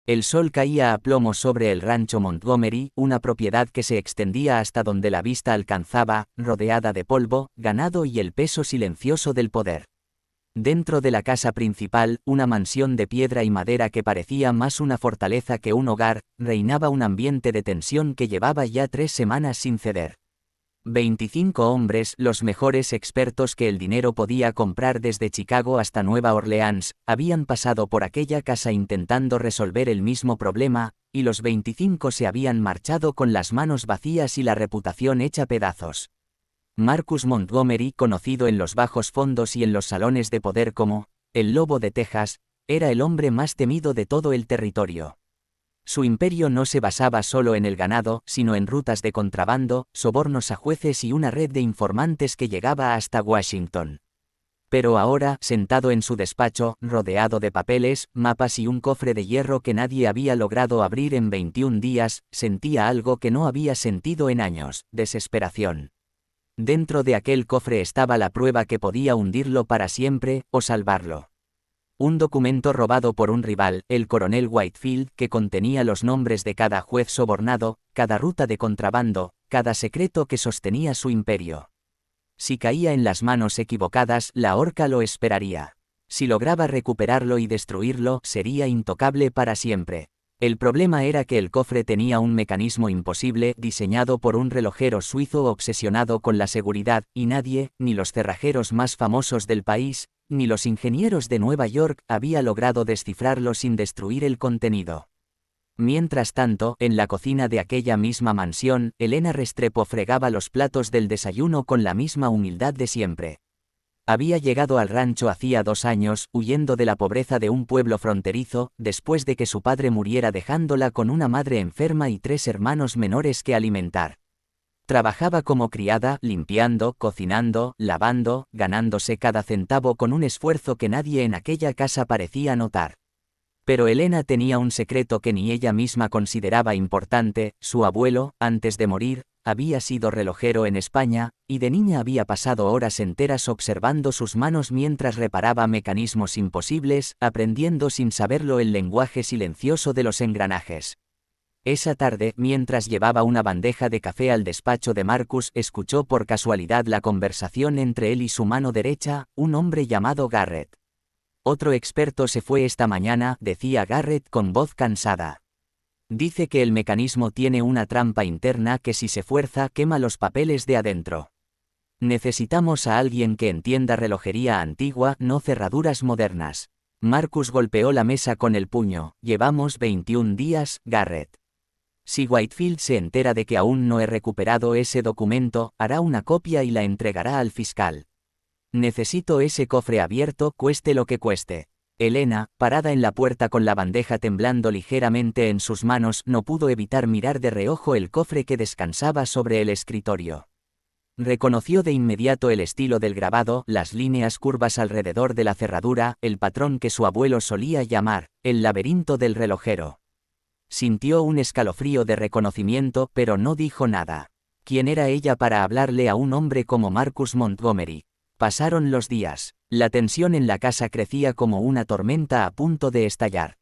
El sol caía a plomo sobre el rancho Montgomery, una propiedad que se extendía hasta donde la vista alcanzaba, rodeada de polvo, ganado y el peso silencioso del poder. Dentro de la casa principal, una mansión de piedra y madera que parecía más una fortaleza que un hogar, reinaba un ambiente de tensión que llevaba ya 3 semanas sin ceder. 25 hombres, los mejores expertos que el dinero podía comprar desde Chicago hasta Nueva Orleans, habían pasado por aquella casa intentando resolver el mismo problema, y los 25 se habían marchado con las manos vacías y la reputación hecha pedazos. Marcus Montgomery, conocido en los bajos fondos y en los salones de poder como el Lobo de Texas, era el hombre más temido de todo el territorio. Su imperio no se basaba solo en el ganado, sino en rutas de contrabando, sobornos a jueces y una red de informantes que llegaba hasta Washington. Pero ahora, sentado en su despacho, rodeado de papeles, mapas y un cofre de hierro que nadie había logrado abrir en 21 días, sentía algo que no había sentido en años: desesperación. Dentro de aquel cofre estaba la prueba que podía hundirlo para siempre, o salvarlo. Un documento robado por un rival, el coronel Whitefield, que contenía los nombres de cada juez sobornado, cada ruta de contrabando, cada secreto que sostenía su imperio. Si caía en las manos equivocadas, la horca lo esperaría. Si lograba recuperarlo y destruirlo, sería intocable para siempre. El problema era que el cofre tenía un mecanismo imposible, diseñado por un relojero suizo obsesionado con la seguridad, y nadie, ni los cerrajeros más famosos del país, ni los ingenieros de Nueva York, había logrado descifrarlo sin destruir el contenido. Mientras tanto, en la cocina de aquella misma mansión, Elena Restrepo fregaba los platos del desayuno con la misma humildad de siempre. Había llegado al rancho hacía 2 años, huyendo de la pobreza de un pueblo fronterizo, después de que su padre muriera dejándola con una madre enferma y 3 hermanos menores que alimentar. Trabajaba como criada, limpiando, cocinando, lavando, ganándose cada centavo con un esfuerzo que nadie en aquella casa parecía notar. Pero Elena tenía un secreto que ni ella misma consideraba importante: su abuelo, antes de morir, había sido relojero en España, y de niña había pasado horas enteras observando sus manos mientras reparaba mecanismos imposibles, aprendiendo sin saberlo el lenguaje silencioso de los engranajes. Esa tarde, mientras llevaba una bandeja de café al despacho de Marcus, escuchó por casualidad la conversación entre él y su mano derecha, un hombre llamado Garrett. Otro experto se fue esta mañana, decía Garrett con voz cansada. Dice que el mecanismo tiene una trampa interna que si se fuerza quema los papeles de adentro. Necesitamos a alguien que entienda relojería antigua, no cerraduras modernas. Marcus golpeó la mesa con el puño. Llevamos 21 días, Garrett. Si Whitefield se entera de que aún no he recuperado ese documento, hará una copia y la entregará al fiscal. Necesito ese cofre abierto, cueste lo que cueste. Elena, parada en la puerta con la bandeja temblando ligeramente en sus manos, no pudo evitar mirar de reojo el cofre que descansaba sobre el escritorio. Reconoció de inmediato el estilo del grabado, las líneas curvas alrededor de la cerradura, el patrón que su abuelo solía llamar el laberinto del relojero. Sintió un escalofrío de reconocimiento, pero no dijo nada. ¿Quién era ella para hablarle a un hombre como Marcus Montgomery? Pasaron los días. La tensión en la casa crecía como una tormenta a punto de estallar.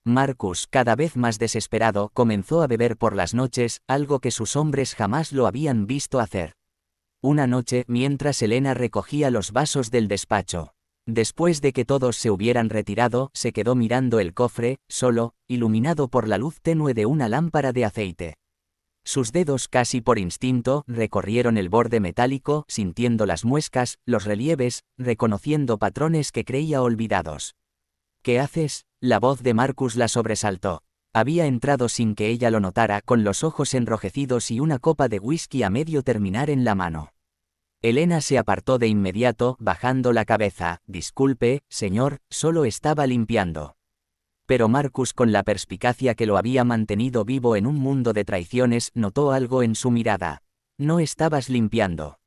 Marcus, cada vez más desesperado, comenzó a beber por las noches, algo que sus hombres jamás lo habían visto hacer. Una noche, mientras Elena recogía los vasos del despacho, después de que todos se hubieran retirado, se quedó mirando el cofre, solo, iluminado por la luz tenue de una lámpara de aceite. Sus dedos, casi por instinto, recorrieron el borde metálico, sintiendo las muescas, los relieves, reconociendo patrones que creía olvidados. ¿Qué haces? La voz de Marcus la sobresaltó. Había entrado sin que ella lo notara, con los ojos enrojecidos y una copa de whisky a medio terminar en la mano. Elena se apartó de inmediato, bajando la cabeza. Disculpe, señor, solo estaba limpiando. Pero Marcus, con la perspicacia que lo había mantenido vivo en un mundo de traiciones, notó algo en su mirada. No estabas limpiando.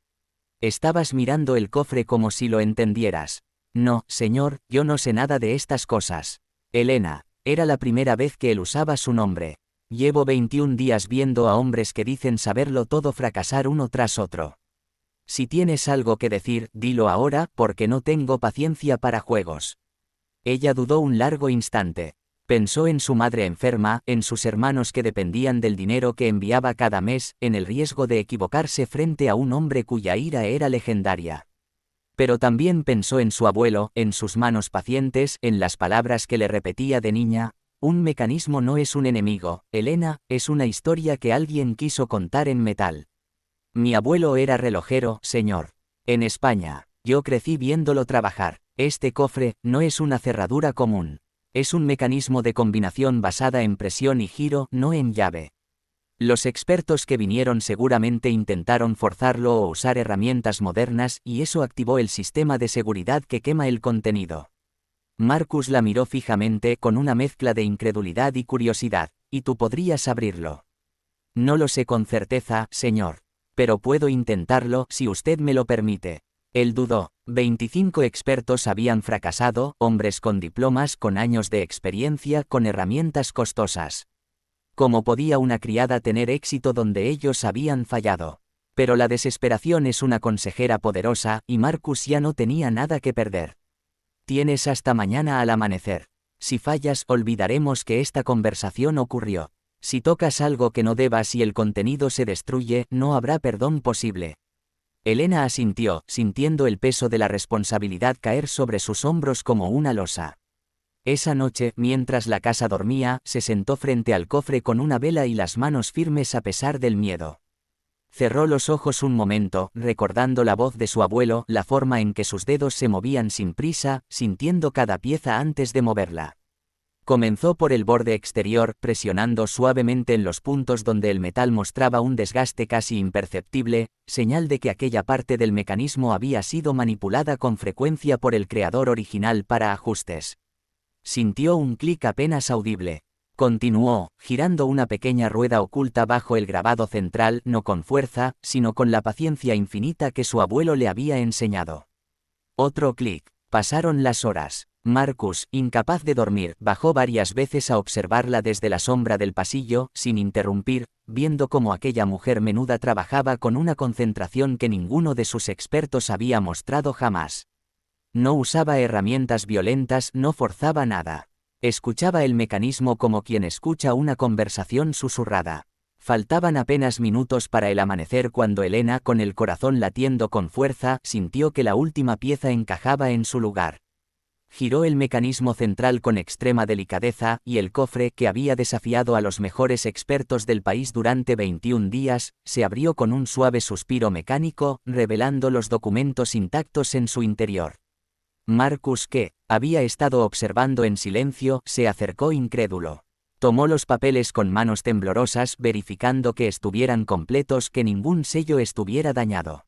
Estabas mirando el cofre como si lo entendieras. No, señor, yo no sé nada de estas cosas. Elena, era la primera vez que él usaba su nombre. Llevo 21 días viendo a hombres que dicen saberlo todo fracasar uno tras otro. Si tienes algo que decir, dilo ahora, porque no tengo paciencia para juegos. Ella dudó un largo instante. Pensó en su madre enferma, en sus hermanos que dependían del dinero que enviaba cada mes, en el riesgo de equivocarse frente a un hombre cuya ira era legendaria. Pero también pensó en su abuelo, en sus manos pacientes, en las palabras que le repetía de niña: un mecanismo no es un enemigo, Elena, es una historia que alguien quiso contar en metal. Mi abuelo era relojero, señor. En España. Yo crecí viéndolo trabajar. Este cofre no es una cerradura común. Es un mecanismo de combinación basada en presión y giro, no en llave. Los expertos que vinieron seguramente intentaron forzarlo o usar herramientas modernas, y eso activó el sistema de seguridad que quema el contenido. Marcus la miró fijamente con una mezcla de incredulidad y curiosidad. ¿Y tú podrías abrirlo? No lo sé con certeza, señor. Pero puedo intentarlo si usted me lo permite. Él dudó. 25 expertos habían fracasado, hombres con diplomas, con años de experiencia, con herramientas costosas. ¿Cómo podía una criada tener éxito donde ellos habían fallado? Pero la desesperación es una consejera poderosa, y Marcus ya no tenía nada que perder. Tienes hasta mañana al amanecer. Si fallas, olvidaremos que esta conversación ocurrió. Si tocas algo que no debas y el contenido se destruye, no habrá perdón posible. Elena asintió, sintiendo el peso de la responsabilidad caer sobre sus hombros como una losa. Esa noche, mientras la casa dormía, se sentó frente al cofre con una vela y las manos firmes a pesar del miedo. Cerró los ojos un momento, recordando la voz de su abuelo, la forma en que sus dedos se movían sin prisa, sintiendo cada pieza antes de moverla. Comenzó por el borde exterior, presionando suavemente en los puntos donde el metal mostraba un desgaste casi imperceptible, señal de que aquella parte del mecanismo había sido manipulada con frecuencia por el creador original para ajustes. Sintió un clic apenas audible. Continuó, girando una pequeña rueda oculta bajo el grabado central, no con fuerza, sino con la paciencia infinita que su abuelo le había enseñado. Otro clic. Pasaron las horas. Marcus, incapaz de dormir, bajó varias veces a observarla desde la sombra del pasillo, sin interrumpir, viendo cómo aquella mujer menuda trabajaba con una concentración que ninguno de sus expertos había mostrado jamás. No usaba herramientas violentas, no forzaba nada. Escuchaba el mecanismo como quien escucha una conversación susurrada. Faltaban apenas minutos para el amanecer cuando Elena, con el corazón latiendo con fuerza, sintió que la última pieza encajaba en su lugar. Giró el mecanismo central con extrema delicadeza, y el cofre, que había desafiado a los mejores expertos del país durante 21 días, se abrió con un suave suspiro mecánico, revelando los documentos intactos en su interior. Marcus, que había estado observando en silencio, se acercó incrédulo. Tomó los papeles con manos temblorosas, verificando que estuvieran completos, que ningún sello estuviera dañado.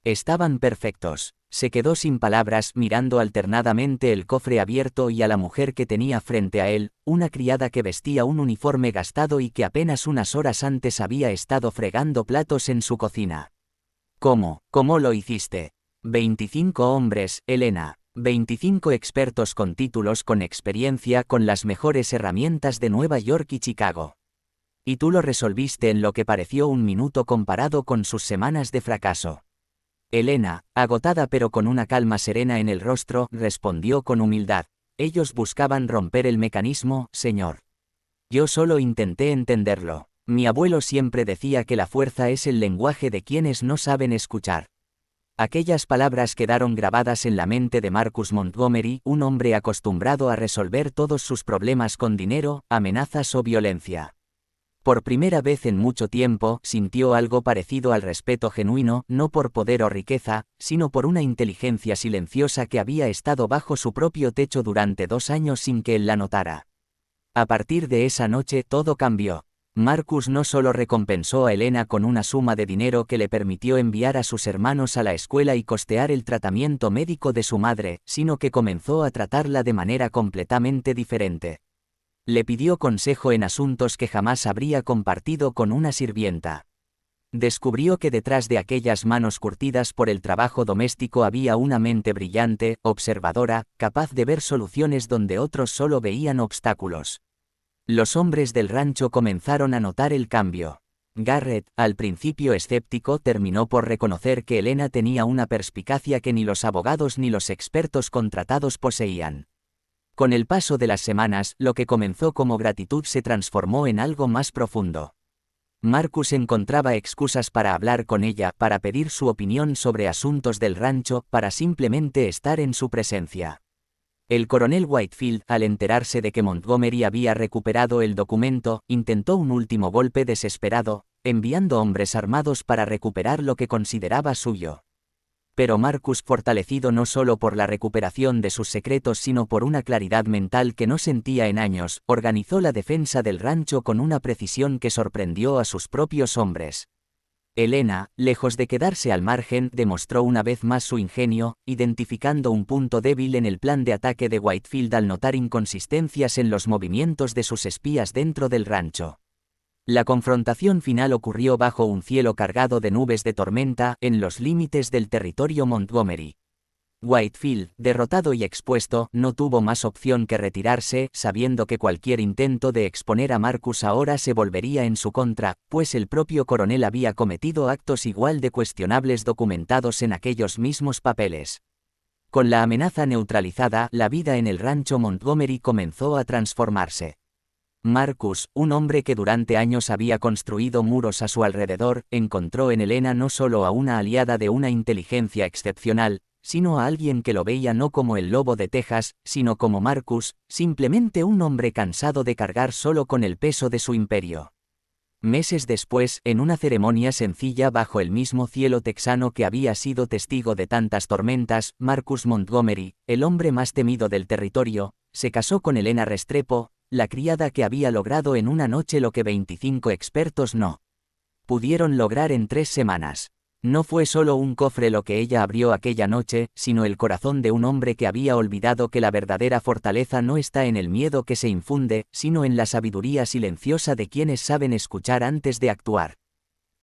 Estaban perfectos. Se quedó sin palabras, mirando alternadamente el cofre abierto y a la mujer que tenía frente a él, una criada que vestía un uniforme gastado y que apenas unas horas antes había estado fregando platos en su cocina. ¿Cómo lo hiciste? 25 hombres, Elena. 25 expertos con títulos, con experiencia, con las mejores herramientas de Nueva York y Chicago. Y tú lo resolviste en lo que pareció un minuto comparado con sus semanas de fracaso. Elena, agotada pero con una calma serena en el rostro, respondió con humildad: ellos buscaban romper el mecanismo, señor. Yo solo intenté entenderlo. Mi abuelo siempre decía que la fuerza es el lenguaje de quienes no saben escuchar. Aquellas palabras quedaron grabadas en la mente de Marcus Montgomery, un hombre acostumbrado a resolver todos sus problemas con dinero, amenazas o violencia. Por primera vez en mucho tiempo, sintió algo parecido al respeto genuino, no por poder o riqueza, sino por una inteligencia silenciosa que había estado bajo su propio techo durante 2 años sin que él la notara. A partir de esa noche todo cambió. Marcus no solo recompensó a Elena con una suma de dinero que le permitió enviar a sus hermanos a la escuela y costear el tratamiento médico de su madre, sino que comenzó a tratarla de manera completamente diferente. Le pidió consejo en asuntos que jamás habría compartido con una sirvienta. Descubrió que detrás de aquellas manos curtidas por el trabajo doméstico había una mente brillante, observadora, capaz de ver soluciones donde otros solo veían obstáculos. Los hombres del rancho comenzaron a notar el cambio. Garrett, al principio escéptico, terminó por reconocer que Elena tenía una perspicacia que ni los abogados ni los expertos contratados poseían. Con el paso de las semanas, lo que comenzó como gratitud se transformó en algo más profundo. Marcus encontraba excusas para hablar con ella, para pedir su opinión sobre asuntos del rancho, para simplemente estar en su presencia. El coronel Whitefield, al enterarse de que Montgomery había recuperado el documento, intentó un último golpe desesperado, enviando hombres armados para recuperar lo que consideraba suyo. Pero Marcus, fortalecido no solo por la recuperación de sus secretos sino por una claridad mental que no sentía en años, organizó la defensa del rancho con una precisión que sorprendió a sus propios hombres. Helena, lejos de quedarse al margen, demostró una vez más su ingenio, identificando un punto débil en el plan de ataque de Whitefield al notar inconsistencias en los movimientos de sus espías dentro del rancho. La confrontación final ocurrió bajo un cielo cargado de nubes de tormenta, en los límites del territorio Montgomery. Whitefield, derrotado y expuesto, no tuvo más opción que retirarse, sabiendo que cualquier intento de exponer a Marcus ahora se volvería en su contra, pues el propio coronel había cometido actos igual de cuestionables documentados en aquellos mismos papeles. Con la amenaza neutralizada, la vida en el rancho Montgomery comenzó a transformarse. Marcus, un hombre que durante años había construido muros a su alrededor, encontró en Helena no solo a una aliada de una inteligencia excepcional, sino a alguien que lo veía no como el lobo de Texas, sino como Marcus, simplemente un hombre cansado de cargar solo con el peso de su imperio. Meses después, en una ceremonia sencilla bajo el mismo cielo texano que había sido testigo de tantas tormentas, Marcus Montgomery, el hombre más temido del territorio, se casó con Helena Restrepo, la criada que había logrado en una noche lo que 25 expertos no pudieron lograr en 3 semanas. No fue solo un cofre lo que ella abrió aquella noche, sino el corazón de un hombre que había olvidado que la verdadera fortaleza no está en el miedo que se infunde, sino en la sabiduría silenciosa de quienes saben escuchar antes de actuar.